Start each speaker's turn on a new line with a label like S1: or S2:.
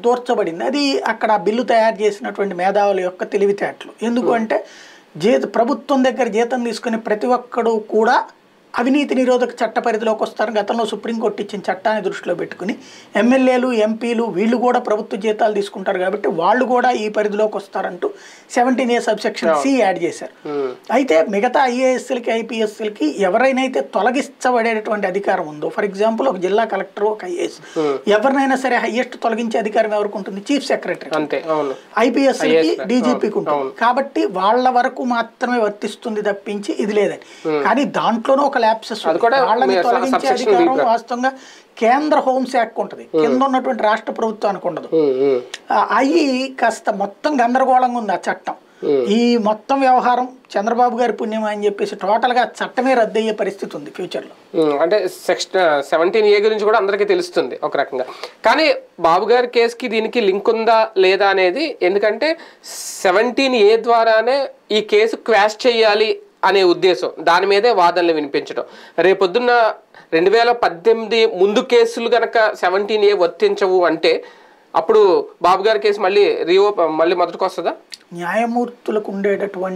S1: దూర్చబడింది. అది అక్కడ బిల్లు తయారు చేసినటువంటి మేధావుల యొక్క తెలివితేటలు. ఎందుకు అంటే ప్రభుత్వం దగ్గర జీతం తీసుకునే ప్రతి ఒక్కడు కూడా అవినీతి నిరోధక చట్ట పరిధిలోకి వస్తారు. గతంలో సుప్రీంకోర్టు ఇచ్చిన చట్టాన్ని దృష్టిలో పెట్టుకుని ఎమ్మెల్యేలు, ఎంపీలు వీళ్ళు కూడా ప్రభుత్వ జీతాలు తీసుకుంటారు కాబట్టి వాళ్ళు కూడా ఈ పరిధిలోకి వస్తారంటూ 17A సబ్సెక్షన్ C యాడ్ చేశారు. అయితే మిగతా IASలకి, IPSలకి ఎవరైనా తొలగించబడేటువంటి అధికారం ఉందో, ఫర్ ఎగ్జాంపుల్ ఒక జిల్లా కలెక్టర్, ఒక IAS ఎవరినైనా సరే హైయెస్ట్ తొలగించే అధికారం ఎవరికి ఉంటుంది? Chief secretary. IPSలకి, DGPకి ఉంటుంది. కాబట్టి వాళ్ళ వరకు మాత్రమే వర్తిస్తుంది తప్పించి ఇది లేదని. కానీ దాంట్లోనూ ఒక ల్యాప్సెస్ వాళ్ళని తొలగించే అధికారం వాస్తవంగా కేంద్ర హోంశాఖ ఉంటుంది, కింద ఉన్నటువంటి రాష్ట్ర ప్రభుత్వానికి ఉండదు. అవి కాస్త మొత్తం గందరగోళంగా ఉంది ఆ చట్టం. ఈ మొత్తం వ్యవహారం చంద్రబాబు గారి పుణ్యం అని చెప్పేసి టోటల్ గా చట్టమే రద్దు అయ్యే పరిస్థితి ఉంది ఫ్యూచర్ లో.
S2: అంటే సెక్షన్ 17A గురించి కూడా అందరికీ తెలుస్తుంది ఒక రకంగా. కానీ బాబు గారి కేసుకి దీనికి లింక్ ఉందా లేదా అనేది, ఎందుకంటే 17A ద్వారానే ఈ కేసు క్వాష్ చేయాలి అనే ఉద్దేశం, దాని మీదే వాదనలు వినిపించడం. రేపొద్దున్న 2018 ముందు కేసులు కనుక 17A వర్తించవు అంటే అప్పుడు బాబు గారి కేసు మళ్ళీ మొదటికి వస్తుందా?
S1: న్యాయమూర్తులకు ఉండేటటువంటి